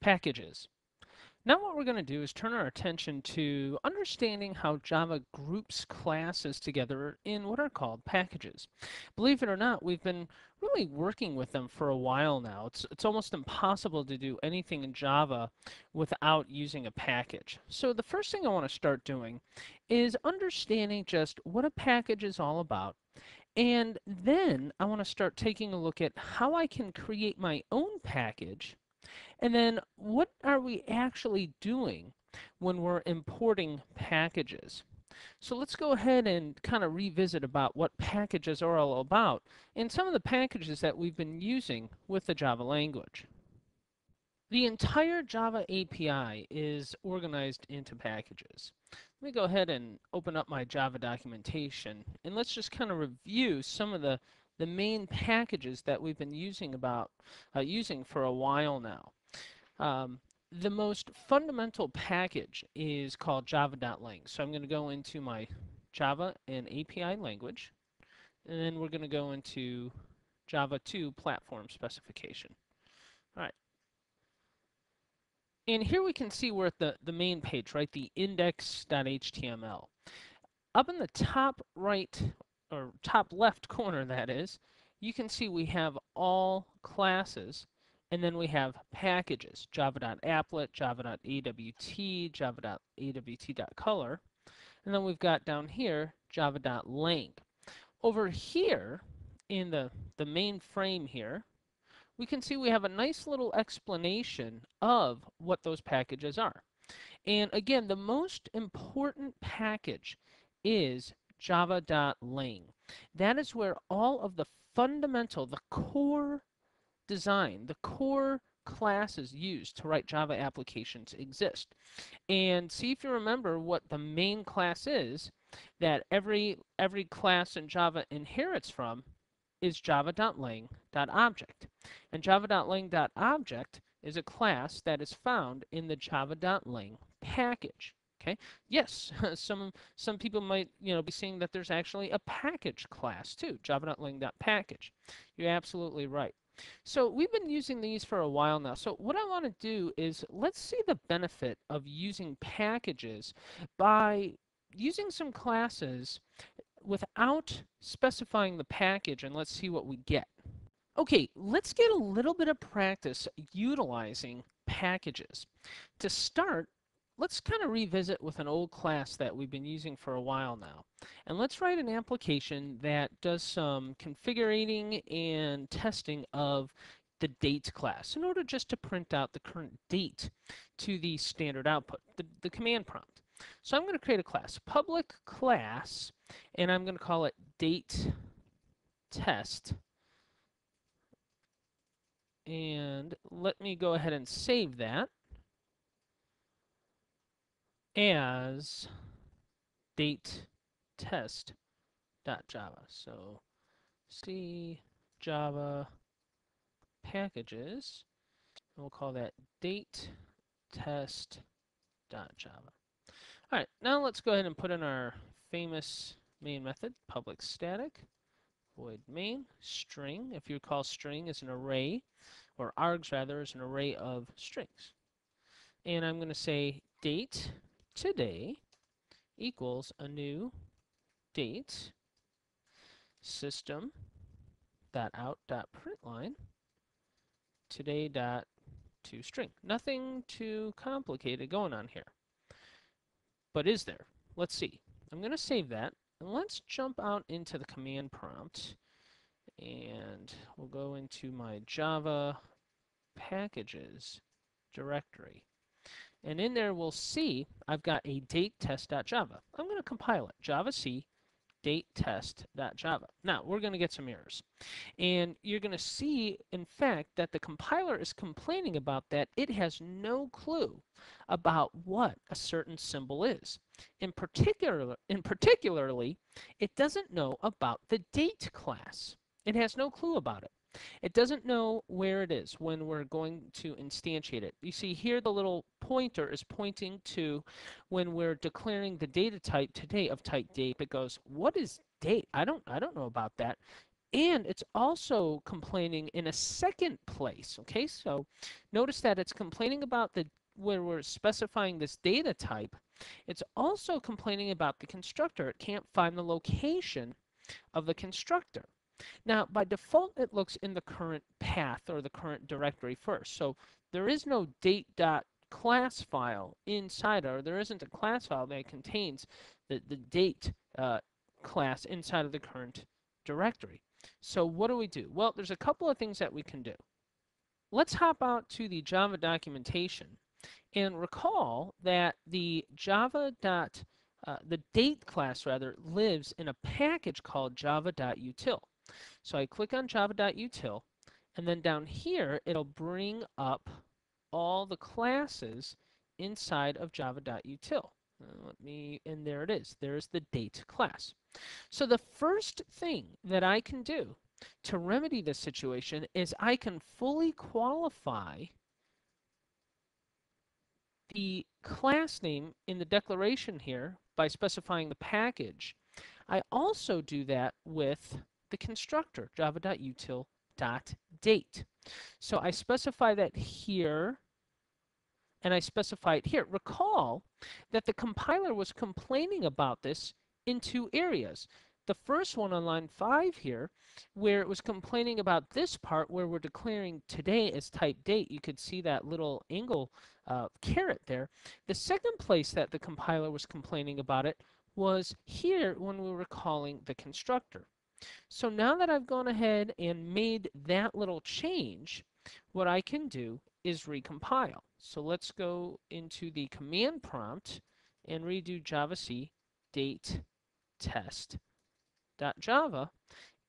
Packages. Now what we're going to do is turn our attention to understanding how Java groups classes together in what are called packages. Believe it or not, we've been really working with them for a while now. It's almost impossible to do anything in Java without using a package. So the first thing I want to start doing is understanding just what a package is all about. And then I want to start taking a look at how I can create my own package, and then what are we actually doing when we're importing packages? So let's go ahead and kind of revisit about what packages are all about and some of the packages that we've been using with the Java language. The entire Java API is organized into packages. Let me go ahead and open up my Java documentation, and let's just kind of review some of the main packages that we've been using for a while now. The most fundamental package is called java.lang. So I'm going to go into my Java and API language, and then we're going to go into Java 2 platform specification. All right. And here we can see we're at the main page, right? The index.html. Up in the top right, or top left corner, that is, you can see we have all classes, and then we have packages, java.applet, java.awt, java.awt.color, and then we've got down here java.lang. Over here in the main frame here, we can see we have a nice little explanation of what those packages are. And again, the most important package is java.lang. That is where all of the fundamental, the core design, the core classes used to write Java applications exist. And see if you remember what the main class is that every class in Java inherits from is java.lang.object. And java.lang.object is a class that is found in the java.lang package. Okay. Yes, some people might be seeing that there's actually a package class too, java.lang.package. You're absolutely right. So we've been using these for a while now. So what I want to do is let's see the benefit of using packages by using some classes without specifying the package, and let's see what we get. Okay, let's get a little bit of practice utilizing packages. To start, let's kind of revisit with an old class that we've been using for a while now. And let's write an application that does some configuring and testing of the date class in order just to print out the current date to the standard output, the command prompt. So I'm going to create a class, public class, and I'm going to call it date test. And let me go ahead and save that as date test.java. So C Java packages, and we'll call that date test.java. All right, now let's go ahead and put in our famous main method, public static void main string. If you recall, string is an array, or args rather, is an array of strings. And I'm going to say date today equals a new date system.out.println today.toString. Nothing too complicated going on here. But is there? Let's see. I'm going to save that. And let's jump out into the command prompt. And we'll go into my Java packages directory. And in there we'll see I've got a date test.java. I'm going to compile it. javac date test.java. Now we're going to get some errors. And you're going to see, in fact, that the compiler is complaining about that it has no clue about what a certain symbol is. Particularly, it doesn't know about the date class. It has no clue about it. It doesn't know where it is when we're going to instantiate it. You see here the little pointer is pointing to when we're declaring the data type today of type date. It goes, what is date? I don't know about that. And it's also complaining in a second place. Okay, so notice that it's complaining about the where we're specifying this data type. It's also complaining about the constructor. It can't find the location of the constructor. Now, by default, it looks in the current path or the current directory first. So there is no date.class file inside, or there isn't a class file that contains the date class inside of the current directory. So what do we do? Well, there's a couple of things that we can do. Let's hop out to the Java documentation and recall that the the date class rather lives in a package called java.util. So I click on java.util, and then down here it'll bring up all the classes inside of java.util. And there it is. There's the date class. So the first thing that I can do to remedy this situation is I can fully qualify the class name in the declaration here by specifying the package. I also do that with the constructor, java.util.date. So I specify that here, and I specify it here. Recall that the compiler was complaining about this in two areas. The first one on line 5 here, where it was complaining about this part where we're declaring today as type date. You could see that little angle caret there. The second place that the compiler was complaining about it was here when we were calling the constructor. So now that I've gone ahead and made that little change, what I can do is recompile. So let's go into the command prompt and redo javac date test.java,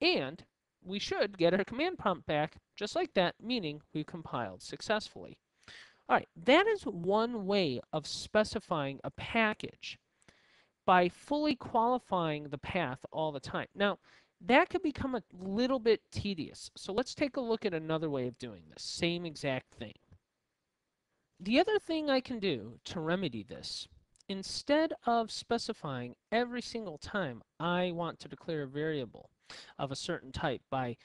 and we should get our command prompt back just like that, meaning we compiled successfully. All right, that is one way of specifying a package by fully qualifying the path all the time. Now, that could become a little bit tedious. So let's take a look at another way of doing this. Same exact thing. The other thing I can do to remedy this, instead of specifying every single time I want to declare a variable of a certain type by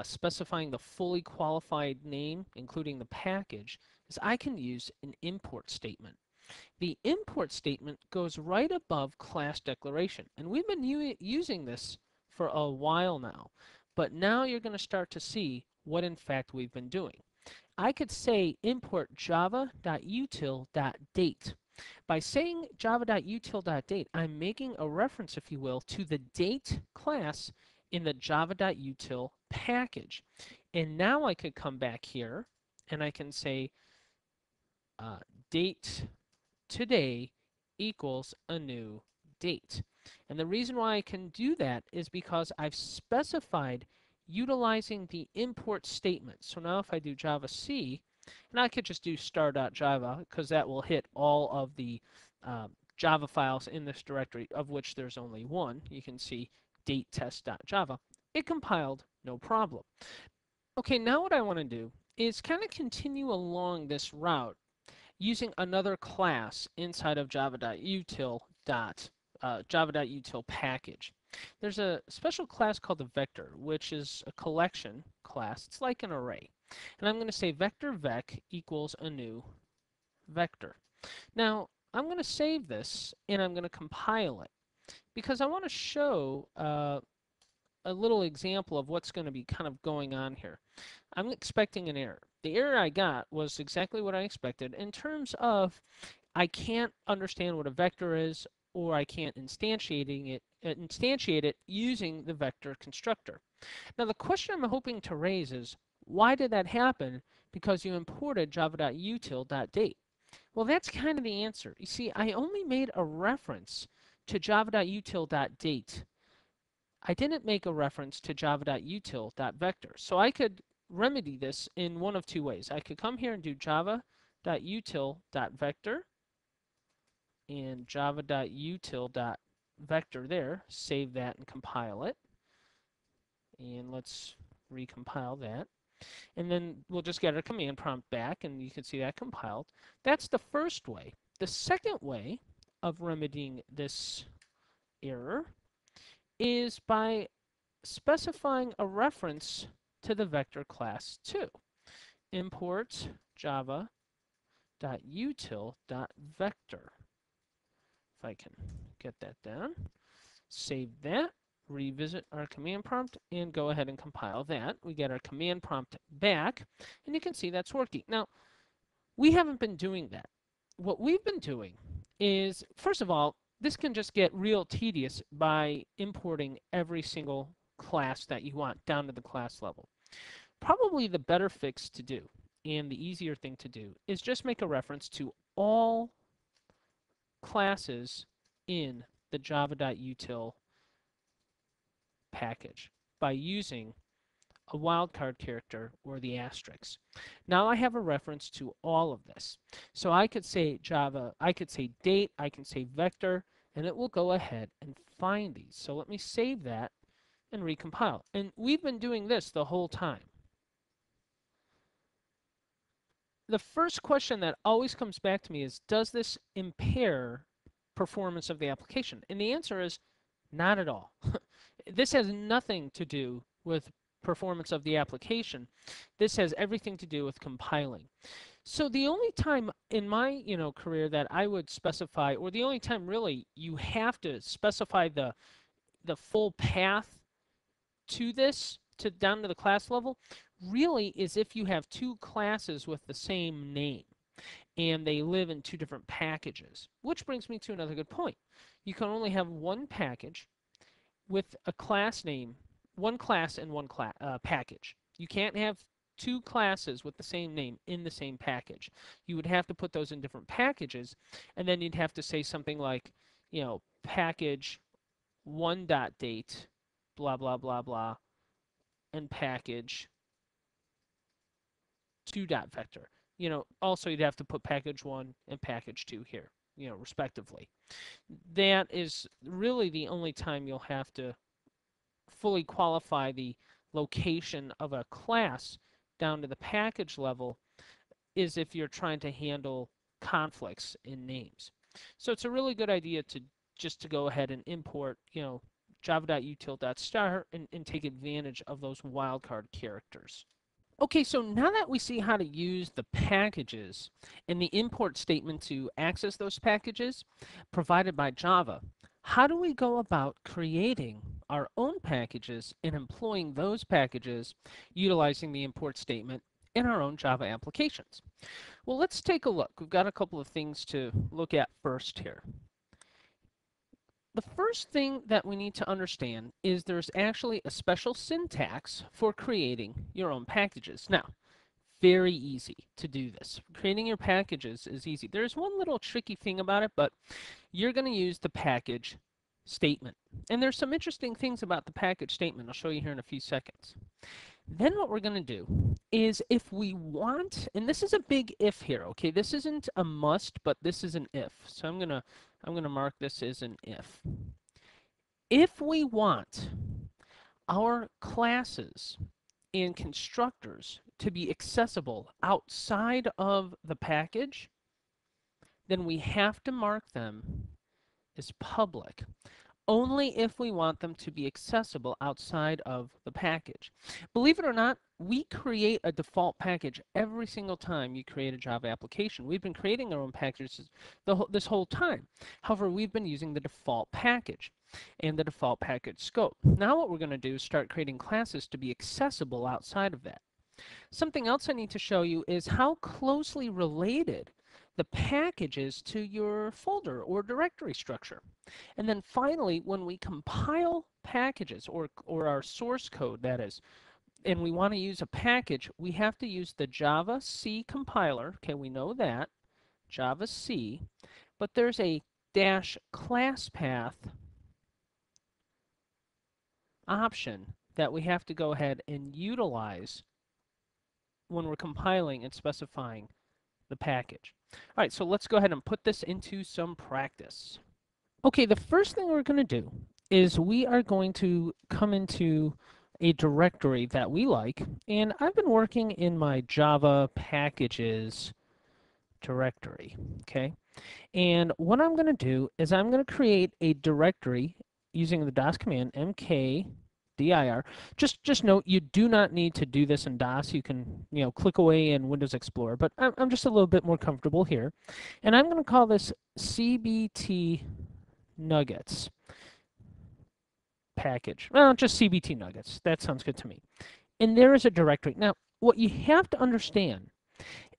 specifying the fully qualified name, including the package, is I can use an import statement. The import statement goes right above class declaration, and we've been using this for a while now, but now you're going to start to see what in fact we've been doing. I could say import java.util.date. By saying java.util.date, I'm making a reference, if you will, to the date class in the java.util package. And now I could come back here and I can say date today equals a new date. And the reason why I can do that is because I've specified utilizing the import statement. So now if I do javac, and I could just do star.java because that will hit all of the Java files in this directory, of which there's only one. You can see date test.java. It compiled, no problem. Okay, now what I want to do is kind of continue along this route using another class inside of java.util package. There's a special class called the vector, which is a collection class. It's like an array. And I'm going to say vector vec equals a new vector. Now, I'm going to save this and I'm going to compile it because I want to show a little example of what's going to be kind of going on here. I'm expecting an error. The error I got was exactly what I expected in terms of I can't understand what a vector is, or I can't instantiate it using the vector constructor. Now the question I'm hoping to raise is, why did that happen? Because you imported java.util.date. Well, that's kind of the answer. You see, I only made a reference to java.util.date. I didn't make a reference to java.util.vector. So I could remedy this in one of two ways. I could come here and do java.util.vector and java.util.vector there, save that and compile it. And let's recompile that. And then we'll just get our command prompt back and you can see that compiled. That's the first way. The second way of remedying this error is by specifying a reference to the vector class too. Import java.util.vector. If I can get that down, save that, revisit our command prompt, and go ahead and compile that. We get our command prompt back, and you can see that's working. Now, we haven't been doing that. What we've been doing is, first of all, this can just get real tedious by importing every single class that you want down to the class level. Probably the better fix to do, and the easier thing to do, is just make a reference to all classes in the java.util package by using a wildcard character or the asterisk. Now I have a reference to all of this. So I could say Java, I could say date, I can say vector, and it will go ahead and find these. So let me save that and recompile. And we've been doing this the whole time. The first question that always comes back to me is, does this impair performance of the application? And the answer is not at all. This has nothing to do with performance of the application. This has everything to do with compiling. So the only time in my career that I would specify, or the only time really you have to specify the full path to this, to down to the class level, really is if you have two classes with the same name and they live in two different packages. Which brings me to another good point. You can only have one package with a class name, one class and one package. You can't have two classes with the same name in the same package. You would have to put those in different packages, and then you'd have to say something like, package 1.date, blah, blah, blah, blah, and package 2.vector. Also you'd have to put package 1 and package 2 here, respectively. That is really the only time you'll have to fully qualify the location of a class down to the package level is if you're trying to handle conflicts in names. So it's a really good idea to go ahead and import, java.util.star and take advantage of those wildcard characters. Okay, so now that we see how to use the packages and the import statement to access those packages provided by Java, how do we go about creating our own packages and employing those packages utilizing the import statement in our own Java applications? Well, let's take a look. We've got a couple of things to look at first here. The first thing that we need to understand is there's actually a special syntax for creating your own packages. Now, very easy to do this. Creating your packages is easy. There's one little tricky thing about it, but you're going to use the package statement. And there's some interesting things about the package statement I'll show you here in a few seconds. Then what we're going to do is if we want, and this is a big if here, okay? This isn't a must, but this is an if. So I'm going to mark this as an if. If we want our classes and constructors to be accessible outside of the package, then we have to mark them as public. Only if we want them to be accessible outside of the package. Believe it or not, we create a default package every single time you create a Java application. We've been creating our own packages this whole time. However, we've been using the default package and the default package scope. Now what we're going to do is start creating classes to be accessible outside of that. Something else I need to show you is how closely related the packages to your folder or directory structure. And then finally, when we compile packages or our source code, that is, and we want to use a package, we have to use the Java C compiler. Okay, we know that, Java C, but there's a -class path option that we have to go ahead and utilize when we're compiling and specifying the package. All right, so let's go ahead and put this into some practice. Okay, the first thing we're going to do is we are going to come into a directory that we like, and I've been working in my Java packages directory, okay? And what I'm going to do is I'm going to create a directory using the DOS command mk dir. Just note you do not need to do this in DOS. You can click away in Windows Explorer, but I'm just a little bit more comfortable here, and I'm going to call this CBT Nuggets package. Well, just CBT Nuggets. That sounds good to me. And there is a directory. Now, what you have to understand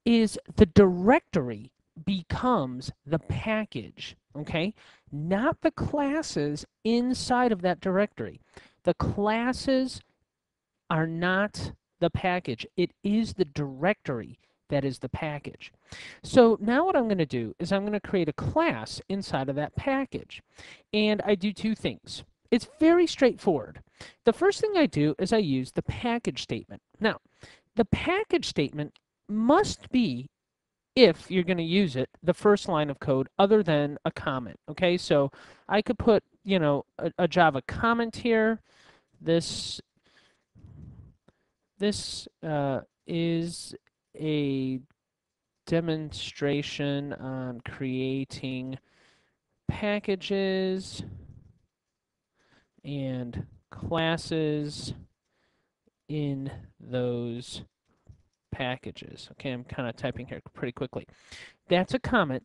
is the directory becomes the package, okay? Not the classes inside of that directory. The classes are not the package. It is the directory that is the package. So now what I'm going to do is I'm going to create a class inside of that package. And I do two things. It's very straightforward. The first thing I do is I use the package statement. Now, the package statement must be, if you're going to use it, the first line of code other than a comment. Okay, so I could put, a Java comment here. This is a demonstration on creating packages and classes in those packages. Okay, I'm kind of typing here pretty quickly. That's a comment.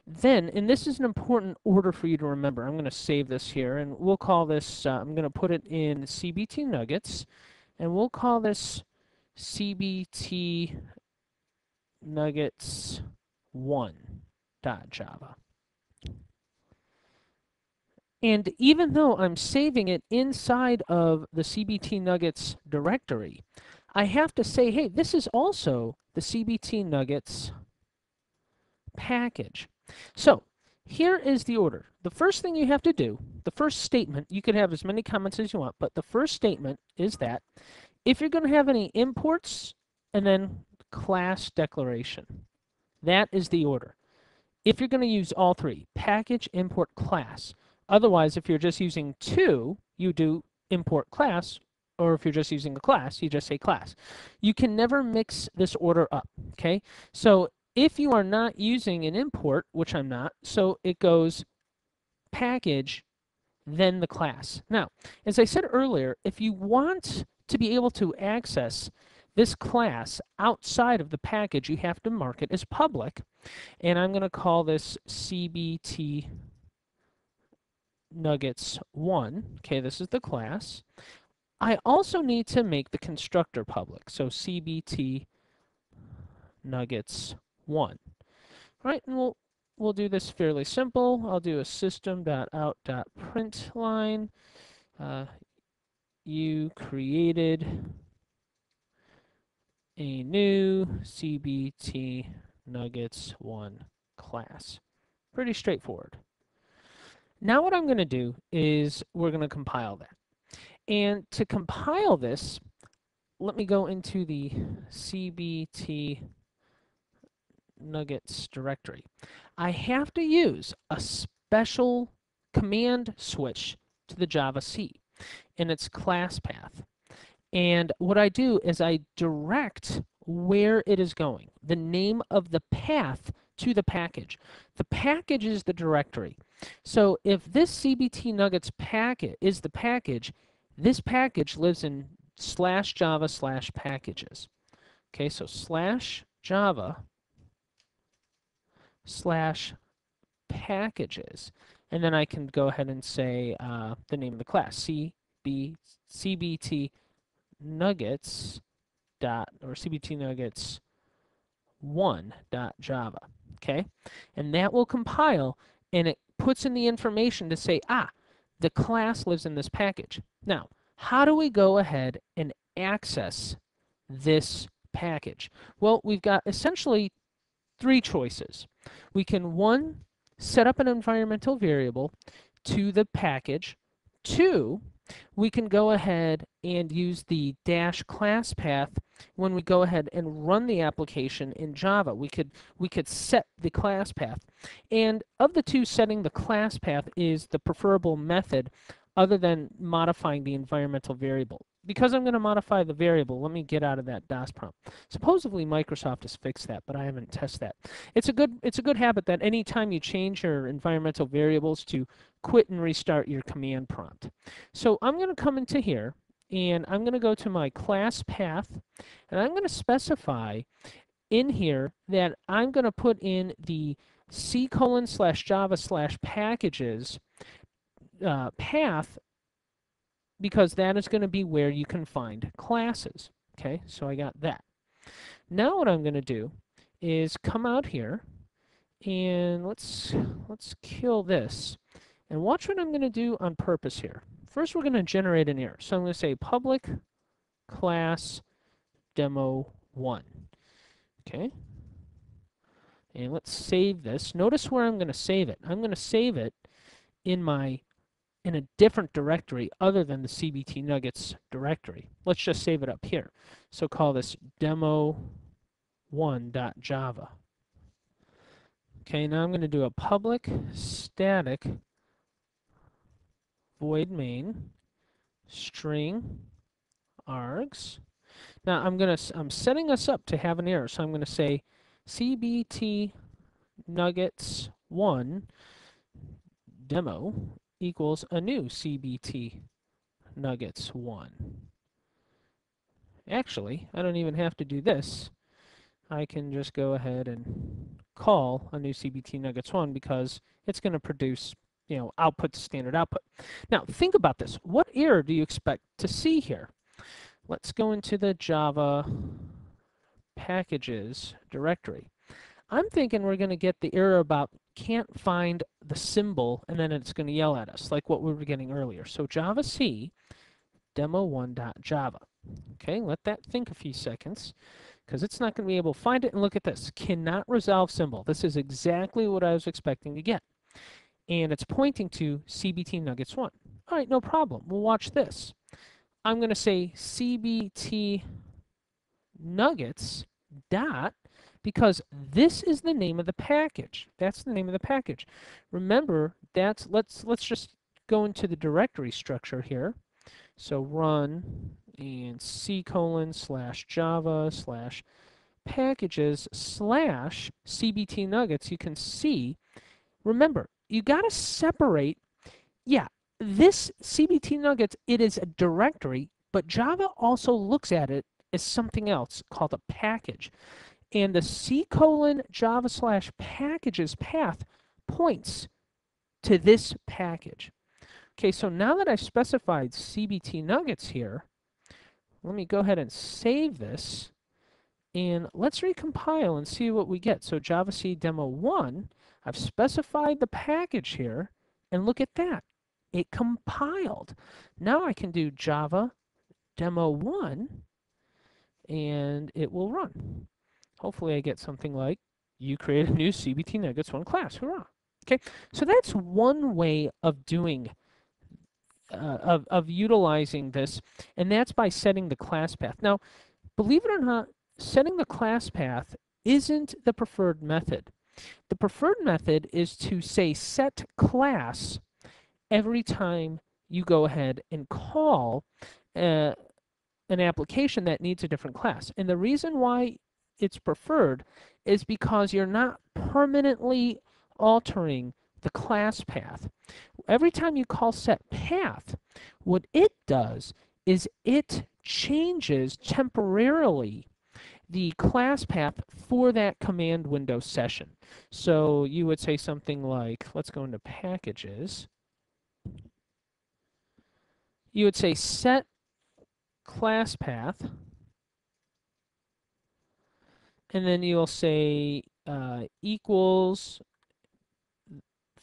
Then, and this is an important order for you to remember, I'm going to save this here, and we'll call this, I'm going to put it in CBT Nuggets, and we'll call this CBT Nuggets 1.java. And even though I'm saving it inside of the CBT Nuggets directory, I have to say, hey, this is also the CBT Nuggets package. So here is the order. The first thing you have to do, the first statement, you could have as many comments as you want, but the first statement is that if you're going to have any imports, and then class declaration, that is the order. If you're going to use all three, package, import, class. Otherwise, if you're just using two, you do import class, or if you're just using a class, you just say class. You can never mix this order up, okay? So if you are not using an import, which I'm not, so it goes package, then the class. Now, as I said earlier, if you want to be able to access this class outside of the package, you have to mark it as public, and I'm going to call this CBT Nuggets 1. Okay, this is the class. I also need to make the constructor public, so CBT Nuggets 1. All right, and we'll do this fairly simple. I'll do a system.out.println. You created a new CBT Nuggets 1 class. Pretty straightforward. Now what I'm going to do is we're going to compile that. And to compile this, let me go into the CBT Nuggets directory. I have to use a special command switch to the Java C, and it's class path. And what I do is I direct where it is going, the name of the path to the package. The package is the directory. So if this CBT Nuggets packet is the package, this package lives in /java/packages. Okay, so /java/packages. And then I can go ahead and say the name of the class, CBT Nuggets CBT Nuggets 1.java. Okay, and that will compile, and it puts in the information to say, the class lives in this package. Now, how do we go ahead and access this package? Well, we've got essentially three choices. We can, one, set up an environmental variable to the package. Two, we can go ahead and use the -class path when we go ahead and run the application in Java. We could set the class path. And of the two, setting the class path is the preferable method other than modifying the environmental variable. Because I'm going to modify the variable, let me get out of that DOS prompt. Supposedly Microsoft has fixed that, but I haven't tested that. It's a good habit that anytime you change your environmental variables to quit and restart your command prompt. So I'm going to come into here, and I'm going to go to my class path, and I'm going to specify in here that I'm going to put in the C:/Java/packages path, because that is going to be where you can find classes. Okay, so I got that. Now what I'm going to do is come out here, and let's kill this. And watch what I'm going to do on purpose here. First, we're going to generate an error. So I'm going to say public class demo1. Okay. And let's save this. Notice where I'm going to save it. I'm going to save it in a different directory other than the CBT Nuggets directory. Let's just save it up here. So call this demo1.java. Okay, now I'm going to do a public static void main string args. Now I'm setting us up to have an error, so I'm going to say CBT nuggets 1 demo equals a new CBT nuggets 1. Actually, I don't even have to do this. I can just go ahead and call a new CBT nuggets 1 because it's going to produce, output to standard output. Now, think about this. What error do you expect to see here? Let's go into the Java packages directory. I'm thinking we're going to get the error about can't find the symbol, and then it's going to yell at us, like what we were getting earlier. So Java C demo1.java. Okay, let that think a few seconds, because it's not going to be able to find it. And look at this, cannot resolve symbol. This is exactly what I was expecting to get. And it's pointing to CBT nuggets 1. All right, no problem. We'll watch this. I'm going to say CBT nuggets dot, because this is the name of the package. That's the name of the package. Remember, let's just go into the directory structure here. So run and C:/Java/packages/CBT nuggets. You can see, remember, you got to separate. Yeah, this CBT nuggets, it is a directory, but Java also looks at it as something else called a package. And the C:/Java/packages path points to this package. Okay, so now that I've specified CBT nuggets here, let me go ahead and save this. And let's recompile and see what we get. So Java C demo1, I've specified the package here, and look at that. It compiled. Now I can do Java demo1, and it will run. Hopefully I get something like, you create a new CBT nuggets 1 class. Hurrah. Okay, so that's one way of doing of utilizing this, and that's by setting the class path. Now, believe it or not, setting the class path isn't the preferred method. The preferred method is to say set class every time you go ahead and call an application that needs a different class. And the reason why it's preferred is because you're not permanently altering the class path. Every time you call set path, what it does is it changes temporarily the class path for that command window session. So you would say something like, let's go into packages. You would say set class path, and then you'll say equals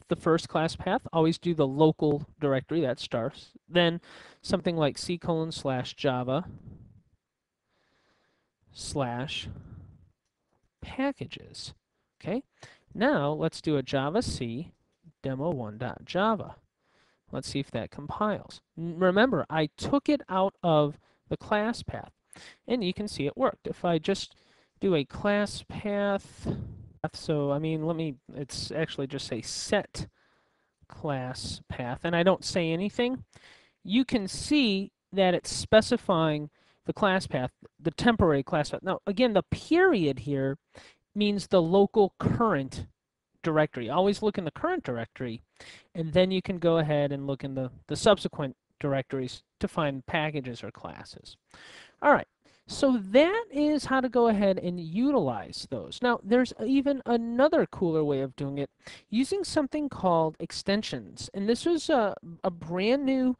the first class path. Always do the local directory, that starts. Then something like C:/Java/packages. Okay, now let's do a Java C demo1.java. Let's see if that compiles. Remember, I took it out of the class path, and you can see it worked. If I just do a class path, so it's actually just say set class path, and I don't say anything, you can see that it's specifying the class path, the temporary class path. Now, again, the period here means the local current directory. Always look in the current directory, and then you can go ahead and look in the subsequent directories to find packages or classes. All right, so that is how to go ahead and utilize those. Now, there's even another cooler way of doing it using something called extensions. And this was a brand new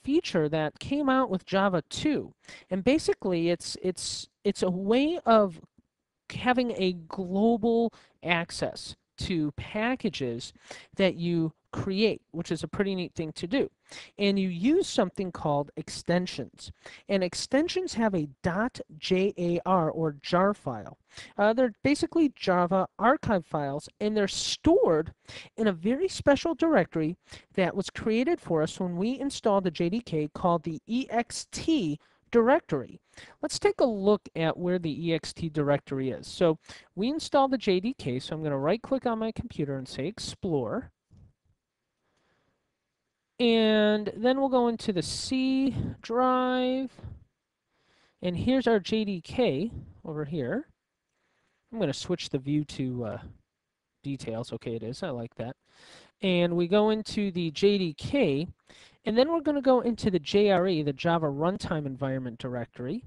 feature that came out with Java 2. And basically, it's a way of having a global access to packages that you create, which is a pretty neat thing to do. And you use something called extensions. And extensions have a .jar or jar file. They're basically Java archive files, and they're stored in a very special directory that was created for us when we installed the JDK called the ext directory. Let's take a look at where the ext directory is. So we installed the JDK, so I'm going to right click on my computer and say explore. And then we'll go into the C drive. And here's our JDK over here. I'm going to switch the view to details. Okay, it is. I like that. And we go into the JDK. And then we're going to go into the JRE, the Java Runtime Environment directory.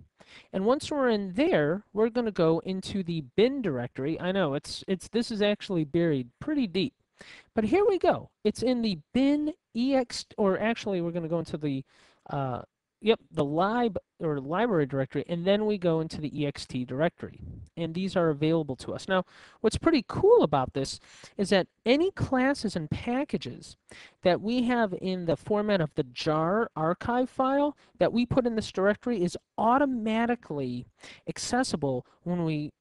And once we're in there, we're going to go into the bin directory. I know this is actually buried pretty deep. But here we go. It's in the bin ext, or actually we're going to go into the library directory, and then we go into the ext directory. And these are available to us. Now, what's pretty cool about this is that any classes and packages that we have in the format of the jar archive file that we put in this directory is automatically accessible when we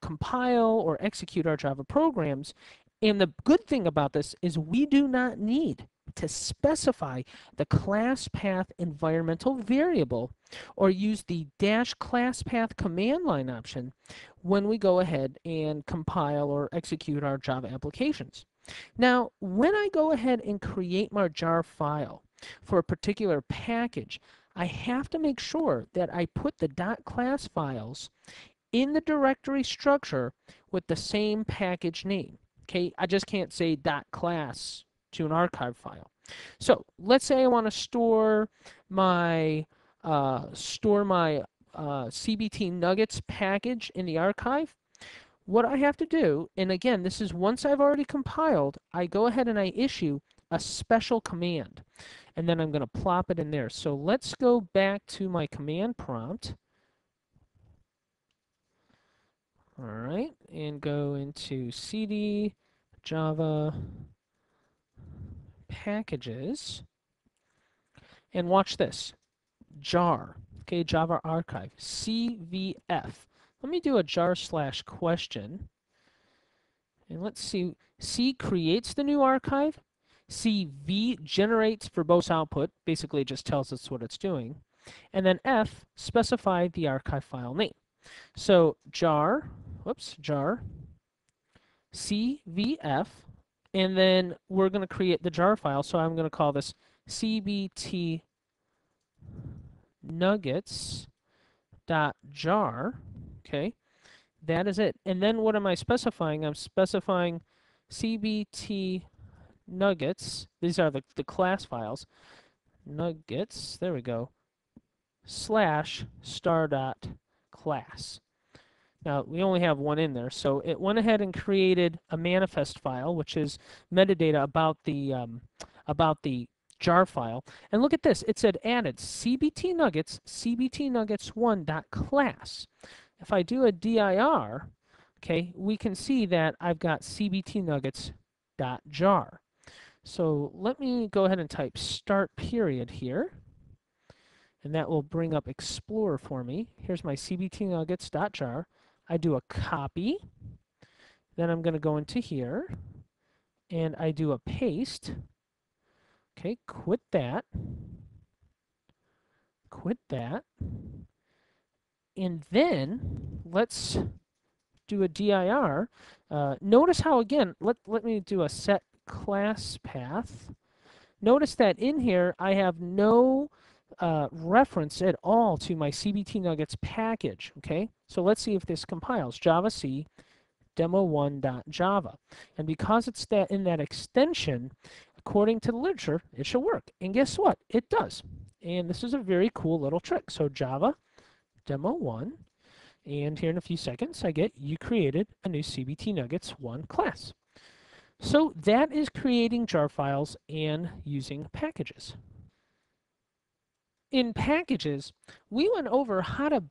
compile or execute our Java programs. And the good thing about this is we do not need to specify the class path environmental variable or use the -class path command line option when we go ahead and compile or execute our Java applications. Now, when I go ahead and create my jar file for a particular package, I have to make sure that I put the .class files in the directory structure with the same package name. Okay, I just can't say .class to an archive file. So let's say I want to store my CBT nuggets package in the archive. What I have to do, and again, this is once I've already compiled, I go ahead and I issue a special command, and then I'm going to plop it in there. So let's go back to my command prompt. All right, and go into cd Java packages, and watch this. Jar, okay, Java archive, CVF. Let me do a jar/question, and let's see. C creates the new archive. CV generates verbose output, basically it just tells us what it's doing. And then F, specify the archive file name. So jar CVF, and then we're going to create the jar file. So I'm going to call this CBT nuggets.jar. Okay, that is it. And then what am I specifying? I'm specifying CBT nuggets. These are the class files. Nuggets, there we go, /star.class. Now, we only have one in there, so it went ahead and created a manifest file, which is metadata about the jar file. And look at this. It said added CBT nuggets, CBT nuggets1.class. If I do a dir, okay, we can see that I've got CBT nuggets.jar. So let me go ahead and type start period here. And that will bring up Explorer for me. Here's my CBT nuggets.jar. I do a copy, then I'm going to go into here, and I do a paste. Okay, quit that, and then let's do a dir. Notice how, again, let me do a set class path. Notice that in here I have no reference at all to my CBT nuggets package. Okay, so let's see if this compiles. javac demo1.java, and because it's in that extension, according to the literature, it should work. And guess what? It does. And this is a very cool little trick. So Java demo 1, and here in a few seconds I get you created a new CBT Nuggets 1 class. So that is creating jar files and using packages. In packages, we went over how to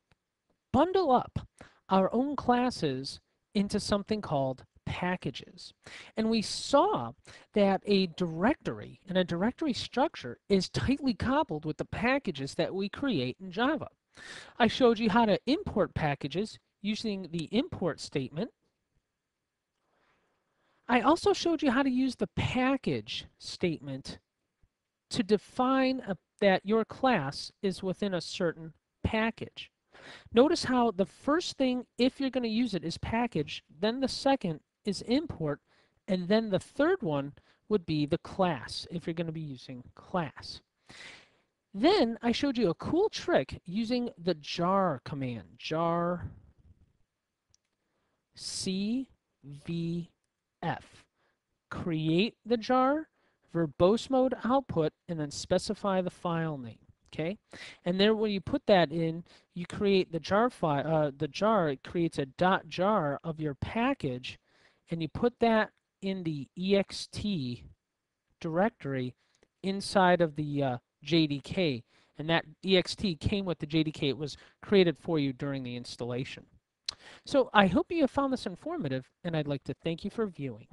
bundle up our own classes into something called packages. And we saw that a directory and a directory structure is tightly coupled with the packages that we create in Java. I showed you how to import packages using the import statement. I also showed you how to use the package statement to define that your class is within a certain package. Notice how the first thing, if you're going to use it, is package, then the second is import, and then the third one would be the class, if you're going to be using class. Then I showed you a cool trick using the jar command, jar CVF. Create the jar, verbose mode output, and then specify the file name. Okay, and then when you put that in, you create the jar file. The jar, it creates a .jar of your package, and you put that in the ext directory inside of the JDK, and that ext came with the JDK. It was created for you during the installation. So I hope you have found this informative, and I'd like to thank you for viewing.